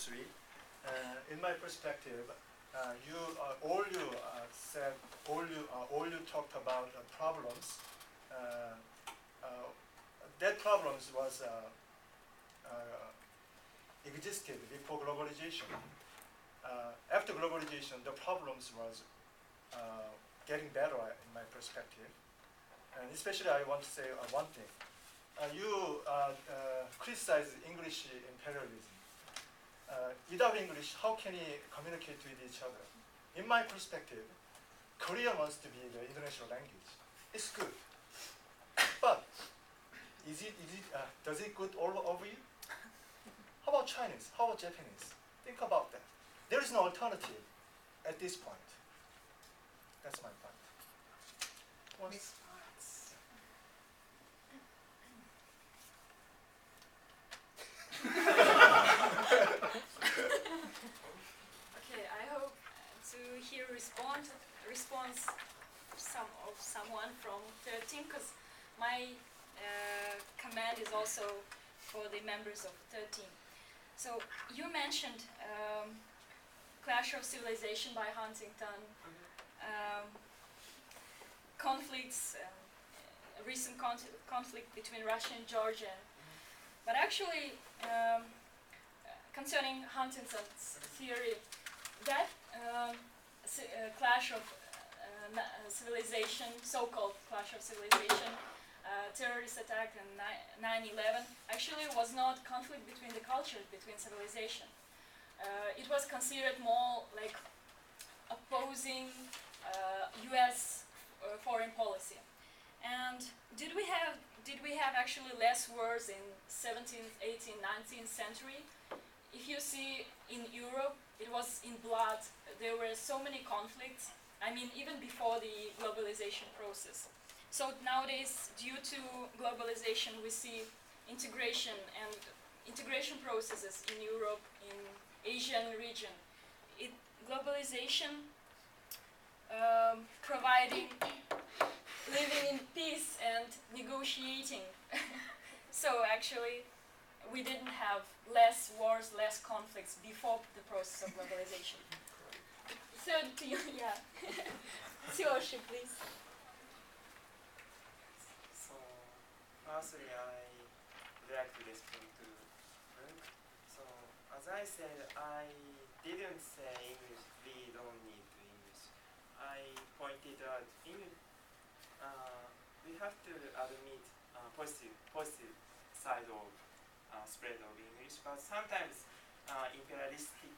three. In my perspective, all you said, all you talked about problems. That problems was existed before globalization. After globalization, the problems was getting better in my perspective. And especially I want to say one thing. You criticize English imperialism. Without English, how can you communicate with each other? In my perspective, Korean wants to be the international language. It's good. But does it good all over you? How about Chinese? How about Japanese? Think about that. There is no alternative at this point. That's my point. Response. Okay, I hope to hear response someone from 13, because my comment is also for the members of 13. So you mentioned Clash of Civilization by Huntington, conflicts, recent conflict between Russia and Georgia. But actually, concerning Huntington's theory, that clash of civilization, so-called clash of civilization, terrorist attack and 9/11, actually was not conflict between the cultures, between civilization. It was considered more like opposing U.S. Foreign policy. And did we have actually less wars in 17th, 18th, 19th century? If you see in Europe, it was in blood. There were so many conflicts. I mean, even before the globalization process. So nowadays, due to globalization, we see integration and integration processes in Europe, in Asian region. Globalization providing living in peace and negotiating. So actually, we didn't have less wars, less conflicts before the process of globalization. Third to you, yeah. Tsuyoshi, please. So, firstly, I would like to respond to Luke. So, as I said, I didn't say English, we don't need to English. I pointed out we have to admit positive side of spread of English, but sometimes imperialistic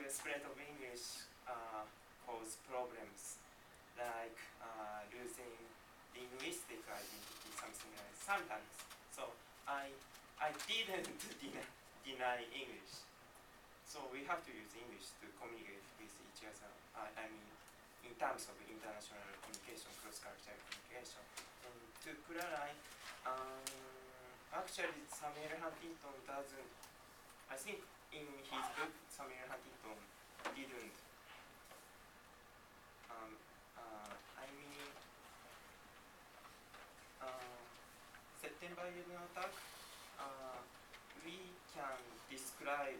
spread of English cause problems, like losing linguistic identity, something like that, sometimes. So I didn't deny English. So we have to use English to communicate with each other. I mean, in terms of international communication, cross-cultural communication. And to clarify, actually Samuel Huntington doesn't, I think in his book, Samuel Huntington didn't, September 11 attack, we can describe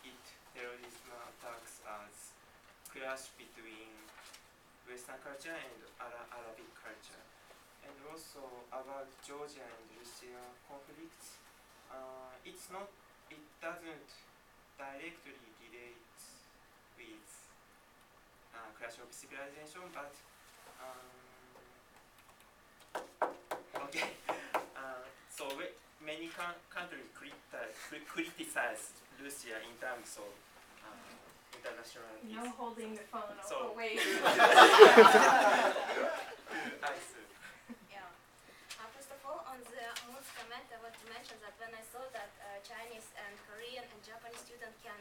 it, terrorism attacks, as clash between Western culture and Arabic culture. And also about Georgia and Russia conflicts, it doesn't directly relate with clash of civilization, but okay. So many countries criticize Russia in terms of international peace. No holding the phone away. Yeah. First of all, on the Moon's comment, I want to mention that when I saw that Chinese and Korean and Japanese students can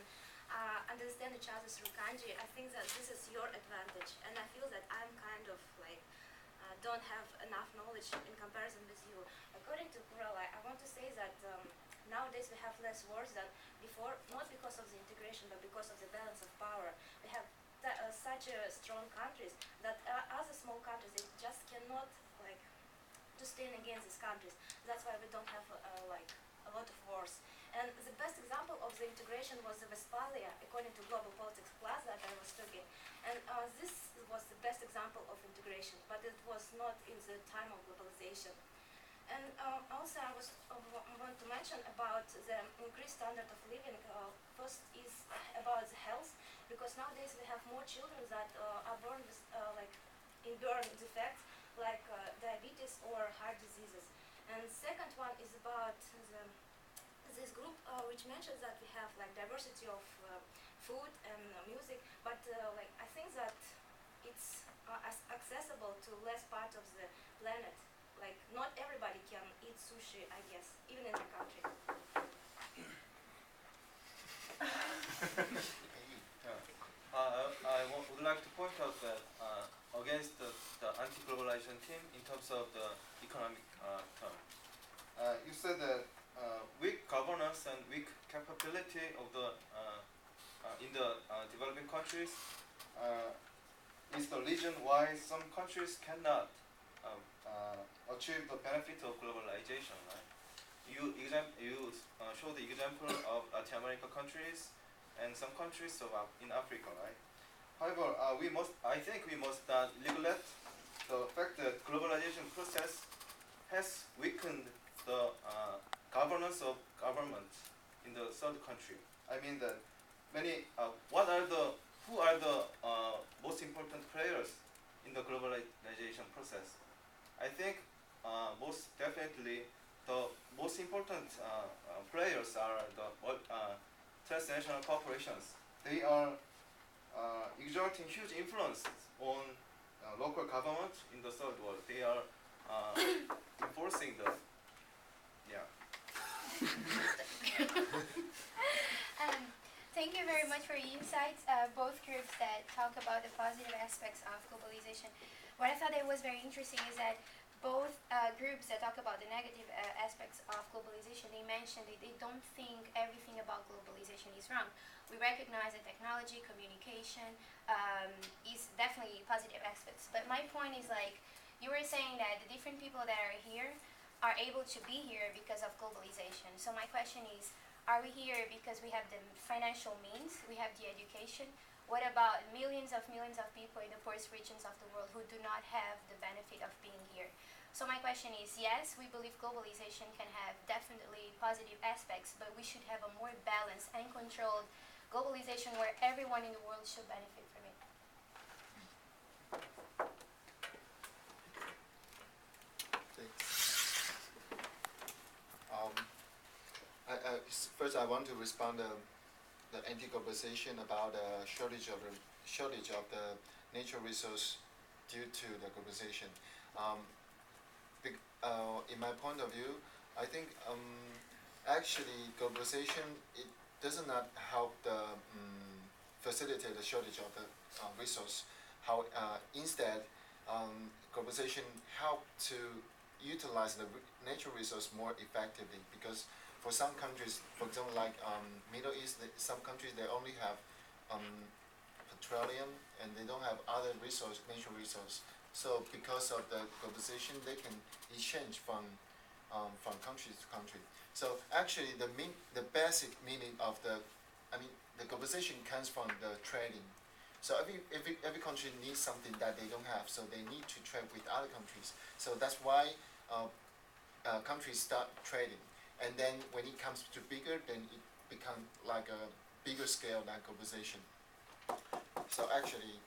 understand each other through kanji, I think that this is your advantage, and I feel that I'm kind of like don't have enough knowledge in comparison with you. According to Kurala, I want to say that nowadays we have less wars than before, not because of the integration, but because of the balance of power. We have such strong countries that other small countries, they just cannot to stand against these countries. That's why we don't have like a lot of wars. And the best example of the integration was the Westphalia, according to Global Politics Plus that I was studying. And this was the best example of integration, but it was not in the time of globalization. And also I want to mention about the increased standard of living. First is about the health, because nowadays we have more children that are born with like inborn defects, like diabetes or heart diseases. And second one is about this group which mentions that we have like diversity of food and music, but like I think that it's accessible to less part of the planet. Like not everybody can eat sushi, I guess, even in the country. Would like to point out that against the anti-globalization team in terms of the economic term. You said that weak governance and weak capability of the in the developing countries is the reason why some countries cannot achieve the benefit of globalization, right? You show the example of Latin American countries and some countries of in Africa, right? However, I think we must neglect the fact that globalization process has weakened the governance of government in the third country. I mean that who are the most important players in the globalization process? I think most definitely the most important players are the transnational corporations. They are exerting huge influence on local government in the third world. They are enforcing the Thank you very much for your insights, both groups that talk about the positive aspects of globalization. What I thought that was very interesting is that both groups that talk about the negative aspects of globalization, they mentioned that they don't think everything about globalization is wrong. We recognize that technology, communication is definitely positive aspects. But my point is like, you were saying that the different people that are here are able to be here because of globalization. So my question is, are we here because we have the financial means, we have the education? What about millions of people in the poorest regions of the world who do not have the benefit of being here? So my question is, yes, we believe globalization can have definitely positive aspects, but we should have a more balanced and controlled globalization where everyone in the world should benefit from it. First, I want to respond to the anti-globalization about the shortage of the natural resource due to the globalization. In my point of view, I think actually globalization it does not help the facilitate the shortage of the resource. Instead, globalization help to utilize the natural resource more effectively, because for some countries, for example, like Middle East, some countries they only have petroleum and they don't have other natural resource. So because of the globalization, they can exchange from country to country. So actually, the basic meaning of the globalization comes from the trading. So every country needs something that they don't have, so they need to trade with other countries. So that's why countries start trading. And then when it comes to bigger, then it becomes like a bigger scale than globalization. So actually,